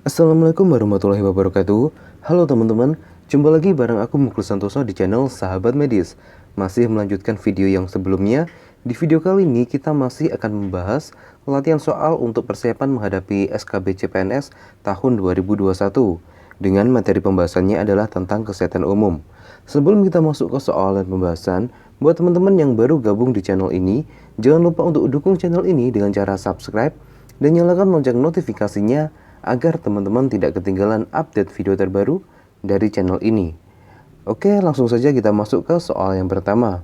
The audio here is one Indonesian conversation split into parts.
Assalamualaikum warahmatullahi wabarakatuh. Halo teman-teman, jumpa lagi bareng aku Mukul Santoso di channel Sahabat Medis. Masih melanjutkan video yang sebelumnya. Di video kali ini kita masih akan membahas latihan soal untuk persiapan menghadapi SKB CPNS tahun 2021. Dengan materi pembahasannya adalah tentang kesehatan umum. Sebelum kita masuk ke soal dan pembahasan, buat teman-teman yang baru gabung di channel ini, jangan lupa untuk dukung channel ini dengan cara subscribe dan nyalakan lonceng notifikasinya agar teman-teman tidak ketinggalan update video terbaru dari channel ini. Oke, langsung saja kita masuk ke soal yang pertama.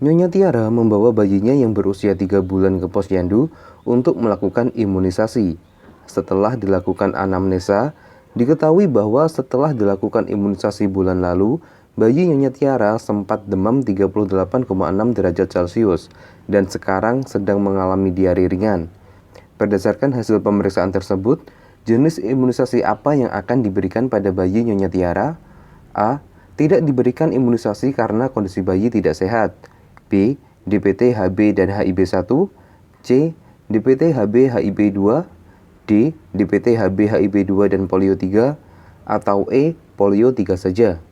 Nyonya Tiara membawa bayinya yang berusia 3 bulan ke posyandu untuk melakukan imunisasi. Setelah dilakukan anamnesa, diketahui bahwa setelah dilakukan imunisasi bulan lalu, bayi Nyonya Tiara sempat demam 38,6 derajat Celcius dan sekarang sedang mengalami diare ringan. Berdasarkan hasil pemeriksaan tersebut, jenis imunisasi apa yang akan diberikan pada bayi Nyonya Tiara? A. Tidak diberikan imunisasi karena kondisi bayi tidak sehat. B. DPT HB dan HIB1. C. DPT HB HIB2. D. DPT HB HIB2 dan polio 3. Atau E. Polio 3 saja.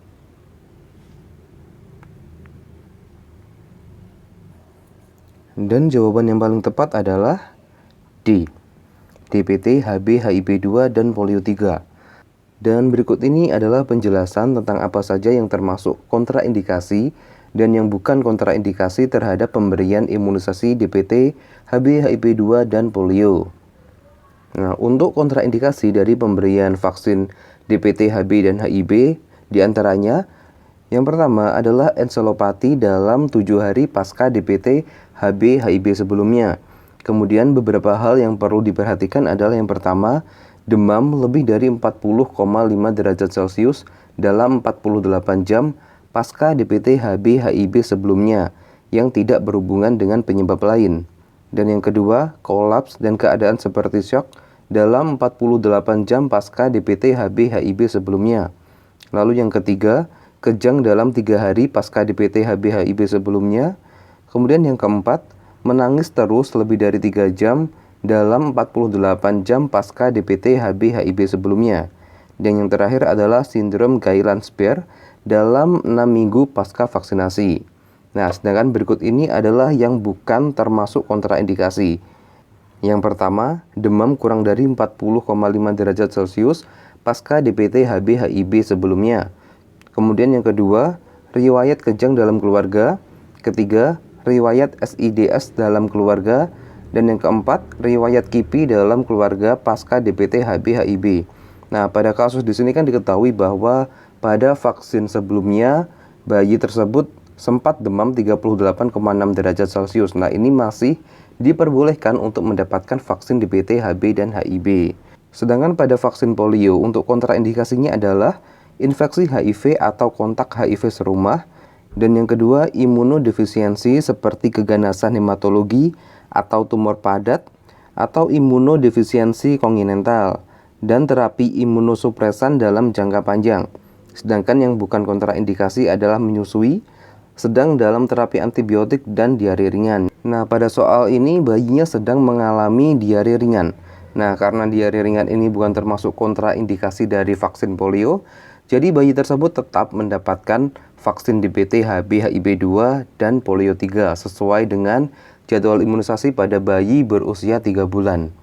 Dan jawaban yang paling tepat adalah D. DPT HB HIB2 dan polio 3. Dan berikut ini adalah penjelasan tentang apa saja yang termasuk kontraindikasi dan yang bukan kontraindikasi terhadap pemberian imunisasi DPT HB HIB2 dan polio. Nah, untuk kontraindikasi dari pemberian vaksin DPT HB dan HIB diantaranya yang pertama adalah enselopati dalam 7 hari pasca DPT HB HIB sebelumnya. Kemudian beberapa hal yang perlu diperhatikan adalah yang pertama, demam lebih dari 40,5 derajat Celcius dalam 48 jam pasca DPT HB HIB sebelumnya yang tidak berhubungan dengan penyebab lain. Dan yang kedua, kolaps dan keadaan seperti syok dalam 48 jam pasca DPT HB HIB sebelumnya. Lalu yang ketiga, kejang dalam 3 hari pasca DPT HB HIB sebelumnya. Kemudian yang keempat, menangis terus lebih dari 3 jam dalam 48 jam pasca DPT HB HIB sebelumnya. Dan yang terakhir adalah sindrom Guillain-Barré dalam 6 minggu pasca vaksinasi. Nah, sedangkan berikut ini adalah yang bukan termasuk kontraindikasi. Yang pertama, demam kurang dari 40,5 derajat Celcius pasca DPT HB HIB sebelumnya. Kemudian yang kedua, riwayat kejang dalam keluarga. Ketiga, riwayat SIDS dalam keluarga. Dan yang keempat, riwayat KIPI dalam keluarga pasca DPT HB HIB. Nah, pada kasus di sini kan diketahui bahwa pada vaksin sebelumnya bayi tersebut sempat demam 38,6 derajat Celcius. Nah, ini masih diperbolehkan untuk mendapatkan vaksin DPT HB dan HIB. Sedangkan pada vaksin polio untuk kontraindikasinya adalah infeksi HIV atau kontak HIV serumah. Dan yang kedua, imunodefisiensi seperti keganasan hematologi atau tumor padat atau imunodefisiensi kongenital dan terapi imunosupresan dalam jangka panjang. Sedangkan yang bukan kontraindikasi adalah menyusui, sedang dalam terapi antibiotik dan diare ringan. Nah, pada soal ini bayinya sedang mengalami diare ringan. Nah, karena diare ringan ini bukan termasuk kontraindikasi dari vaksin polio, jadi bayi tersebut tetap mendapatkan vaksin DPT HB HIB2 dan polio 3 sesuai dengan jadwal imunisasi pada bayi berusia 3 bulan.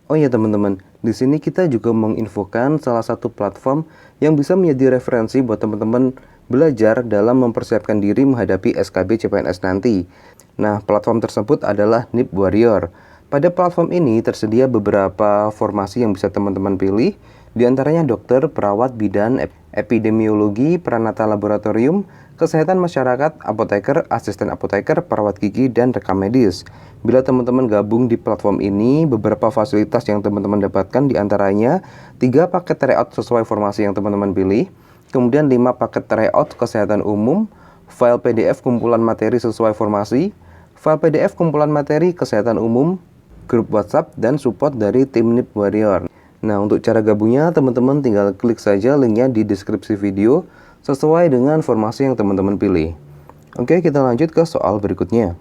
Oh ya teman-teman, di sini kita juga menginfokan salah satu platform yang bisa menjadi referensi buat teman-teman belajar dalam mempersiapkan diri menghadapi SKB CPNS nanti. Nah, platform tersebut adalah NIP Warrior. Pada platform ini tersedia beberapa formasi yang bisa teman-teman pilih, di antaranya dokter, perawat, bidan, epidemiologi, pranata laboratorium, kesehatan masyarakat, apoteker, asisten apoteker, perawat gigi, dan rekam medis. Bila teman-teman gabung di platform ini, beberapa fasilitas yang teman-teman dapatkan di antaranya 3 paket tryout sesuai formasi yang teman-teman pilih, kemudian 5 paket tryout kesehatan umum, file PDF kumpulan materi sesuai formasi, file PDF kumpulan materi kesehatan umum, grup WhatsApp, dan support dari tim NIP Warrior. Nah, untuk cara gabungnya teman-teman tinggal klik saja linknya di deskripsi video sesuai dengan formasi yang teman-teman pilih. Oke, kita lanjut ke soal berikutnya.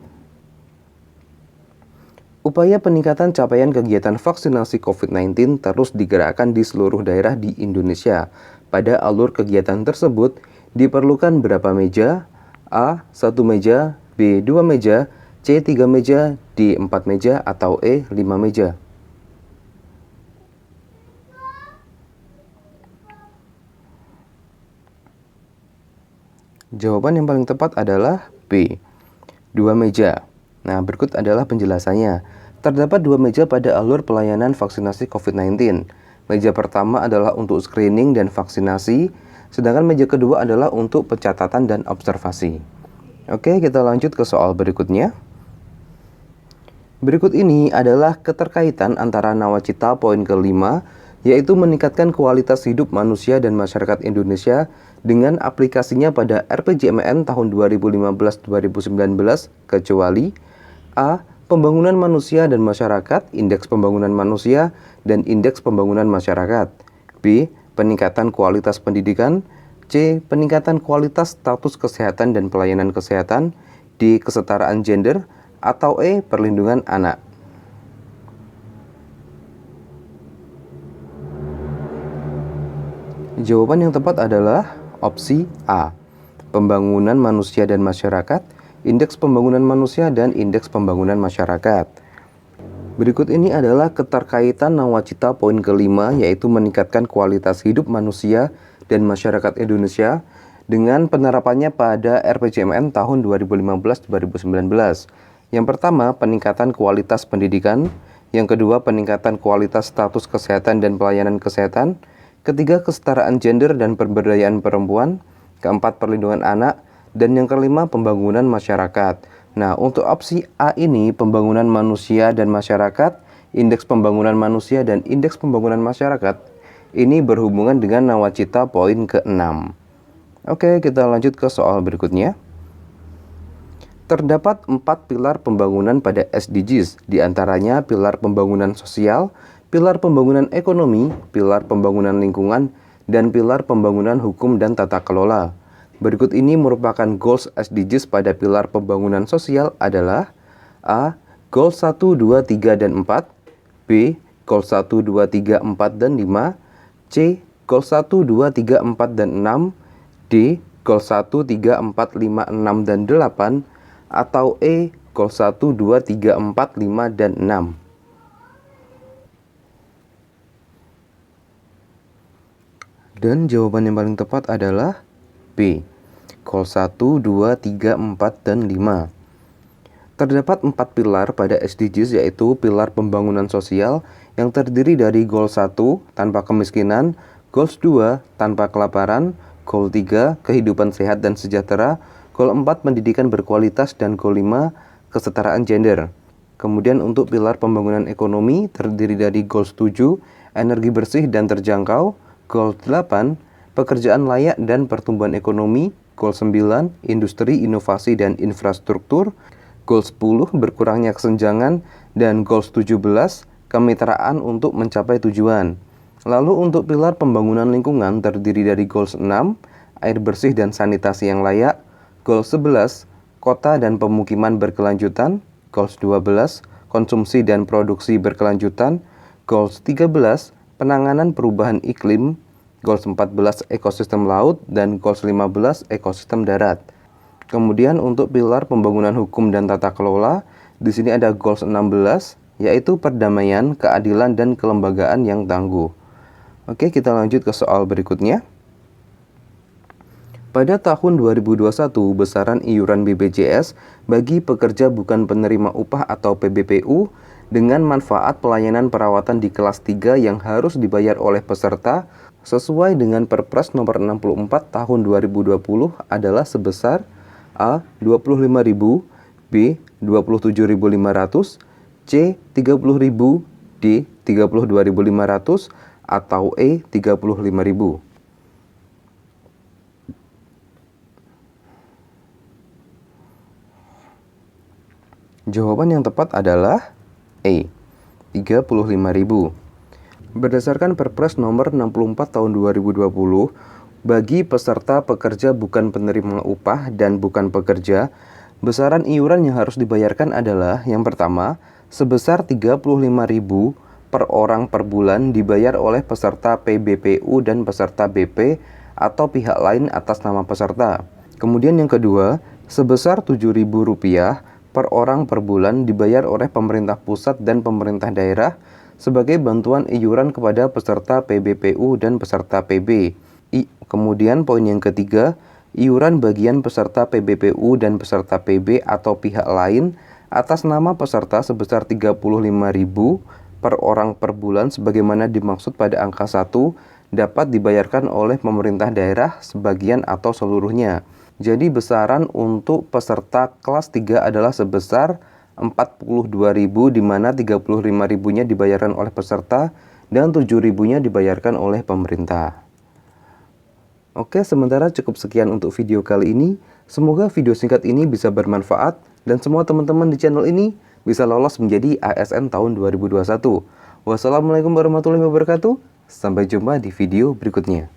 Upaya peningkatan capaian kegiatan vaksinasi COVID-19 terus digerakkan di seluruh daerah di Indonesia. Pada alur kegiatan tersebut, diperlukan berapa meja? A. 1 meja, B. 2 meja, C. 3 meja, D. 4 meja, atau E. 5 meja. Jawaban yang paling tepat adalah B. 2 meja. Nah, berikut adalah penjelasannya. Terdapat 2 meja pada alur pelayanan vaksinasi COVID-19. Meja pertama adalah untuk screening dan vaksinasi, sedangkan meja kedua adalah untuk pencatatan dan observasi. Oke, kita lanjut ke soal berikutnya. Berikut ini adalah keterkaitan antara nawacita poin kelima, yaitu meningkatkan kualitas hidup manusia dan masyarakat Indonesia dengan aplikasinya pada RPJMN tahun 2015-2019, kecuali A. Pembangunan manusia dan masyarakat, indeks pembangunan manusia, dan indeks pembangunan masyarakat. B. Peningkatan kualitas pendidikan. C. Peningkatan kualitas status kesehatan dan pelayanan kesehatan. D. Kesetaraan gender. Atau E. Perlindungan anak. Jawaban yang tepat adalah opsi A. Pembangunan manusia dan masyarakat, indeks pembangunan manusia, dan indeks pembangunan masyarakat. Berikut ini adalah keterkaitan nawacita poin kelima, yaitu meningkatkan kualitas hidup manusia dan masyarakat Indonesia dengan penerapannya pada RPJMN tahun 2015-2019. Yang pertama, peningkatan kualitas pendidikan. Yang kedua, peningkatan kualitas status kesehatan dan pelayanan kesehatan. Ketiga, kesetaraan gender dan pemberdayaan perempuan. Keempat, perlindungan anak. Dan yang kelima, pembangunan masyarakat. Nah, untuk opsi A ini, pembangunan manusia dan masyarakat, indeks pembangunan manusia dan indeks pembangunan masyarakat, ini berhubungan dengan nawacita poin ke-6. Oke, kita lanjut ke soal berikutnya. Terdapat 4 pilar pembangunan pada SDGs, diantaranya pilar pembangunan sosial, pilar pembangunan ekonomi, pilar pembangunan lingkungan, dan pilar pembangunan hukum dan tata kelola. Berikut ini merupakan goals SDGs pada pilar pembangunan sosial adalah A. Goals 1, 2, 3, dan 4. B. Goals 1, 2, 3, 4, dan 5. C. Goals 1, 2, 3, 4, dan 6. D. Goals 1, 3, 4, 5, 6, dan 8. Atau E. Goals 1, 2, 3, 4, 5, dan 6. Dan jawaban yang paling tepat adalah B. Goals 1, 2, 3, 4, dan 5. Terdapat 4 pilar pada SDGs, yaitu pilar pembangunan sosial yang terdiri dari Goal 1, tanpa kemiskinan, Goals 2, tanpa kelaparan, Goal 3, kehidupan sehat dan sejahtera, Goal 4, pendidikan berkualitas, dan Goal 5, kesetaraan gender. Kemudian untuk pilar pembangunan ekonomi terdiri dari Goals 7, energi bersih dan terjangkau, Goal 8, pekerjaan layak dan pertumbuhan ekonomi, Goal 9, industri, inovasi, dan infrastruktur, Goal 10, berkurangnya kesenjangan, dan Goal 17, kemitraan untuk mencapai tujuan. Lalu untuk pilar pembangunan lingkungan terdiri dari Goal 6, air bersih dan sanitasi yang layak, Goal 11, kota dan pemukiman berkelanjutan, Goal 12, konsumsi dan produksi berkelanjutan, Goal 13, penanganan perubahan iklim, Goals 14 ekosistem laut, dan Goals 15 ekosistem darat. Kemudian untuk pilar pembangunan hukum dan tata kelola, di sini ada Goals 16, yaitu perdamaian, keadilan, dan kelembagaan yang tangguh. Oke, kita lanjut ke soal berikutnya. Pada tahun 2021, besaran iuran BPJS bagi pekerja bukan penerima upah atau PBPU dengan manfaat pelayanan perawatan di kelas 3 yang harus dibayar oleh peserta sesuai dengan Perpres nomor 64 tahun 2020 adalah sebesar A. 25.000, B. 27.500, C. 30.000, D. 32.500, atau E. 35.000. Jawaban yang tepat adalah E. 35.000. Berdasarkan Perpres nomor 64 tahun 2020, bagi peserta pekerja bukan penerima upah dan bukan pekerja, besaran iuran yang harus dibayarkan adalah yang pertama, sebesar 35.000 per orang per bulan dibayar oleh peserta PBPU dan peserta BP atau pihak lain atas nama peserta. Kemudian yang kedua, sebesar Rp7.000 per orang per bulan dibayar oleh pemerintah pusat dan pemerintah daerah sebagai bantuan iuran kepada peserta PBPU dan peserta PB. Kemudian poin yang ketiga, iuran bagian peserta PBPU dan peserta PB atau pihak lain atas nama peserta sebesar 35.000 per orang per bulan sebagaimana dimaksud pada angka 1 dapat dibayarkan oleh pemerintah daerah sebagian atau seluruhnya. Jadi besaran untuk peserta kelas 3 adalah sebesar 42.000 di mana 35.000-nya dibayarkan oleh peserta dan 7.000-nya dibayarkan oleh pemerintah. Oke, sementara cukup sekian untuk video kali ini. Semoga video singkat ini bisa bermanfaat dan semua teman-teman di channel ini bisa lolos menjadi ASN tahun 2021. Wassalamualaikum warahmatullahi wabarakatuh. Sampai jumpa di video berikutnya.